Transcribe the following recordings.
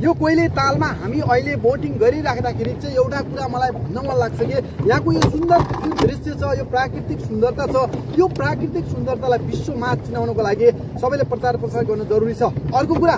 यो कोइली तालमा हामी अहिले बोटिङ गरिराख्दाखेरि चाहिँ एउटा कुरा मलाई भन्न मन लाग्छ कि यहाँको यो सुन्दर दृश्य छ, यो प्राकृतिक सुन्दरता छ। यो प्राकृतिक सुन्दरतालाई विश्वमा चिनाउनको लागि सबैले प्रचार प्रसार गर्न जरुरी छ। अर्को कुरा,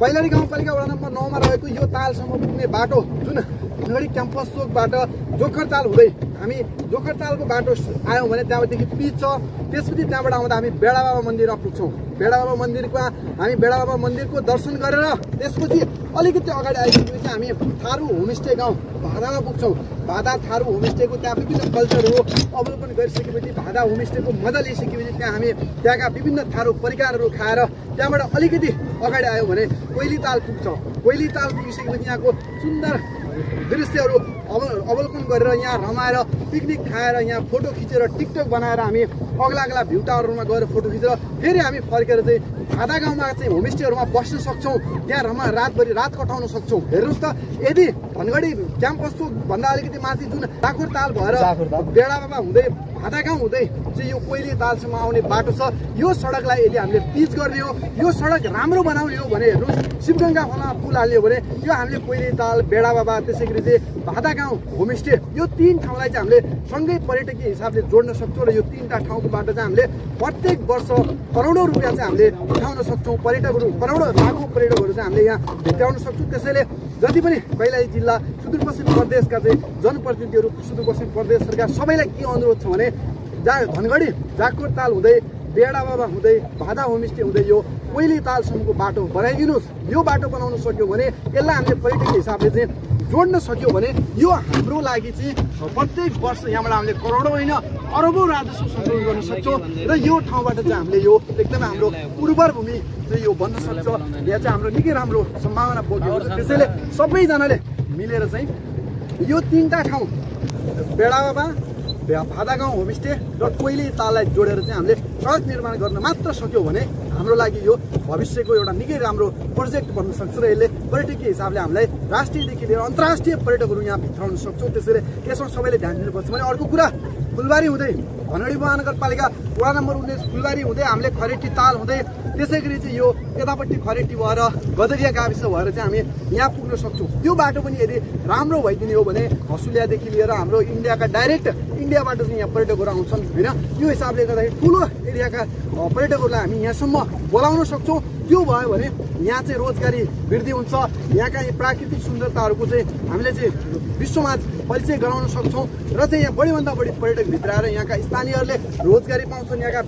कैलाली गाउँपालिका वडा नम्बर 9 मा रहेको यो तालसम्म पुग्ने बाटो जुन धनगढी क्याम्पस चोकबाट जोखरताल हुँदै हामी जोखरतालको बाटो आयौँ भने त्यहाँदेखि पिच छ। त्यसपछि त्यहाँबाट आउँदा हामी बेडाबाबा मन्दिरमा पुग्छौँ। बेडाबाबा मन्दिरको दर्शन गरेर त्यसपछि अलिकति अगाडि आइसकेपछि हामी थारू होमस्टे गाउँ भादामा पुग्छौँ। भादा थारू होमस्टेको त्यहाँ विभिन्न कल्चरहरू अवलोकन गरिसकेपछि, भादा होमस्टेको मजा लिइसकेपछि त्यहाँ हामी त्यहाँका विभिन्न थारू परिकारहरू खाएर त्यहाँबाट अलिकति अगाडि आयौँ भने कोइली ताल पुग्छौँ। कोइली ताल पुगिसकेपछि यहाँको सुन्दर दृश्यहरू अवलोकन गरेर यहाँ रमाएर पिकनिक खाएर यहाँ फोटो खिचेर टिकटक बनाएर हामी अग्ला अग्ला भ्यू टावरहरूमा गएर फोटो खिचेर फेरि हामी फर्केर चाहिँ भादा गाउँमा चाहिँ होमस्टेहरूमा बस्न सक्छौँ। त्यहाँ रातभरि रात कटाउन सक्छौँ। हेर्नुहोस् त, यदि धनगढी क्याम्पस चोकभन्दा अलिकति माथि जुन जाखुरताल भएर बेडाबाबा हुँदै भादा गाउँ हुँदै चाहिँ यो कोइली तालसम्म आउने बाटो छ, यो सडकलाई यदि हामीले पिच गर्ने हो, यो सडक राम्रो बनाउने हो भने हेर्नुहोस्, शिवगङ्गा खोलामा पुल हाल्ने हो भने यो हामीले कोइली ताल, बेडाबाबा, त्यसै गरी चाहिँ भादा गाउँ होमस्टे यो 3 ठाउँलाई चाहिँ हामीले सँगै पर्यटकीय हिसाबले जोड्न सक्छौँ। र यो 3टा ठाउँको बाटो चाहिँ हामीले प्रत्येक वर्ष करोडौँ रुपियाँ चाहिँ हामीले उठाउन सक्छौँ। पर्यटकहरू करोडौँ लाखौँ पर्यटकहरू चाहिँ हामीले यहाँ भेट्टाउन सक्छौँ। त्यसैले जति पनि कैलाली जिल्ला सुदूरपश्चिम प्रदेशका चाहिँ जनप्रतिनिधिहरू, सुदूरपश्चिम प्रदेश सरकार सबैलाई के अनुरोध छ भने धनगढी जाखुरताल हुँदै बेडाबाबा हुँदै भादा होमस्टे हुँदै यो कोइली तालसम्मको बाटो बनाइदिनुहोस्। यो बाटो बनाउन सक्यो भने, यसलाई हामीले पर्यटकीय हिसाबले चाहिँ जोड्न सक्यो भने यो हाम्रो लागि चाहिँ प्रत्येक वर्ष यहाँबाट हामीले करोडौँ होइन अरबौँ राजस्व सङ्कलन गर्न सक्छौँ। र यो ठाउँबाट चाहिँ हामीले यो एकदमै हाम्रो उर्वर भूमि चाहिँ यो बन्न सक्छ। यहाँ चाहिँ हाम्रो निकै राम्रो सम्भावना बोकेको छ। त्यसैले सबैजनाले मिलेर चाहिँ यो 3टा ठाउँ बेडाबाबा, भादा गाउँ होमस्टे र कोइली ताललाई जोडेर चाहिँ हामीले सडक निर्माण गर्न मात्र सक्यो भने हाम्रो लागि यो भविष्यको एउटा निकै राम्रो प्रोजेक्ट बन्न सक्छ। र यसले पर्यटकीय हिसाबले हामीलाई राष्ट्रियदेखि लिएर अन्तर्राष्ट्रिय पर्यटकहरू यहाँ भित्राउन सक्छौँ। त्यसैले यसमा सबैले ध्यान दिनुपर्छ। भने अर्को कुरा, फुलबारी हुँदै धनगढी महानगरपालिका वडा नम्बर 19 फुलबारी हुँदै हामीले खरेटी ताल हुँदै त्यसै गरी चाहिँ यो यतापट्टि खरेटी भएर गदरिया गाविस भएर चाहिँ हामी यहाँ पुग्न सक्छौँ। त्यो बाटो पनि यदि राम्रो भइदिने हो भने हसुलियादेखि लिएर हाम्रो इन्डियाका डाइरेक्ट इन्डियाबाट चाहिँ यहाँ पर्यटकहरू आउँछन् होइन। यो हिसाबले गर्दाखेरि ठुलो एरियाका पर्यटकहरूलाई हामी यहाँसम्म बोलाउन सक्छौँ। त्यो भयो भने यहाँ चाहिँ रोजगारी वृद्धि हुन्छ। यहाँका प्राकृतिक सुन्दरताहरूको चाहिँ हामीले चाहिँ विश्वमा परिचय गराउन सक्छौँ। र चाहिँ यहाँ बढीभन्दा बढी पर्यटक भित्र आएर यहाँका स्थानीयहरूले रोजगारी पाउँछन्। यहाँका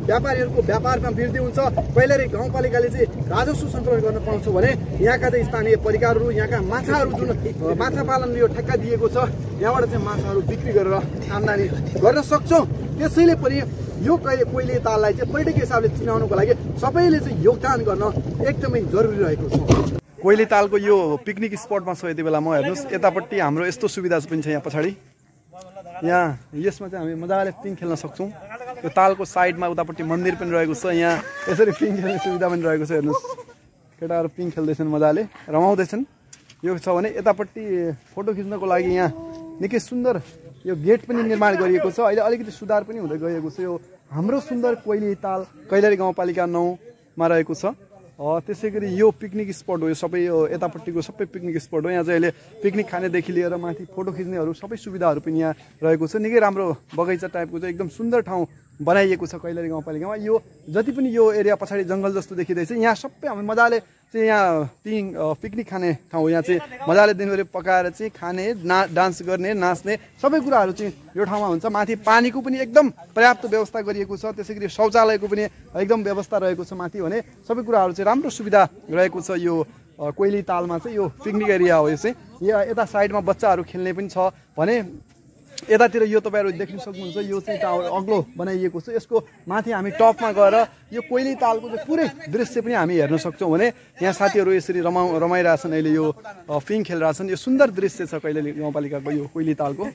व्यापारीहरूको व्यापारमा वृद्धि हुन्छ। कैलाली गाउँपालिकाले चाहिँ राजस्व सङ्कलन गर्न पाउँछ भने यहाँका चाहिँ स्थानीय परिकारहरू, यहाँका माछाहरू जुन माछा पालन यो ठेक्का दिएको छ, यहाँबाट चाहिँ माछाहरू बिक्री गरेर आम्दानी गर्न सक्छौँ। त्यसैले पनि यो कोइली ताललाई चाहिँ पर्यटकीय हिसाबले चिनाउनको लागि सबैले चाहिँ योगदान गर्न एकदमै जरुरी रहेको छ। कोइली तालको यो पिकनिक स्पटमा छ यति बेला म। हेर्नुहोस्, यतापट्टि हाम्रो यस्तो सुविधा पनि छ। यहाँ पछाडि यहाँ यसमा चाहिँ हामी मजाले पिङ खेल्न सक्छौँ। यो तालको साइडमा उतापट्टि मन्दिर पनि रहेको छ। यहाँ यसरी पिङ खेल्ने सुविधा पनि रहेको छ। हेर्नुहोस्, केटाहरू पिङ खेल्दैछन्, मजाले रमाउँदैछन्। यो छ भने यतापट्टि फोटो खिच्नको लागि यहाँ निकै सुन्दर यो गेट पनि निर्माण गरिएको छ। अहिले अलिकति सुधार पनि हुँदै गएको छ। यो हाम्रो सुन्दर कोइली ताल कैलाली गाउँपालिका 9 मा रहेको छ। त्यसै गरी यो पिकनिक स्पट हो। यो सबै यो यतापट्टिको सबै पिकनिक स्पट हो। यहाँ चाहिँ अहिले पिकनिक खानेदेखि लिएर माथि फोटो खिच्नेहरू सबै सुविधाहरू पनि यहाँ रहेको छ। निकै राम्रो बगैँचा टाइपको चाहिँ एकदम सुन्दर ठाउँ बनाइएको छ कैलाली गाउँपालिकामा। यो जति पनि यो एरिया पछाडि जङ्गल जस्तो देखिँदैछ, यहाँ सबै हामी मजाले चाहिँ यहाँ पिकनिक खाने ठाउँ। यहाँ चाहिँ मजाले दिनभरि पकाएर चाहिँ खाने, डान्स गर्ने, नाच्ने सबै कुराहरू चाहिँ यो ठाउँमा हुन्छ। माथि पानीको पनि एकदम पर्याप्त व्यवस्था गरिएको छ। त्यसै गरी शौचालयको पनि एकदम व्यवस्था रहेको छ माथि भने सबै कुराहरू चाहिँ राम्रो सुविधा रहेको छ। यो कोइली तालमा चाहिँ यो पिकनिक एरिया हो। यो चाहिँ यता साइडमा बच्चाहरू खेल्ने पनि छ भने यतातिर यो तपाईँहरू देख्न सक्नुहुन्छ। यो चाहिँ अग्लो बनाइएको छ। यसको माथि हामी टपमा गएर यो कोइली तालको चाहिँ पुरै दृश्य पनि हामी हेर्न सक्छौँ। भने यहाँ साथीहरू यसरी रमाइरहेछन्। अहिले यो पिङ खेलिरहेछन्। यो सुन्दर दृश्य छ कैलाली गाउँपालिकाको यो कोइली तालको।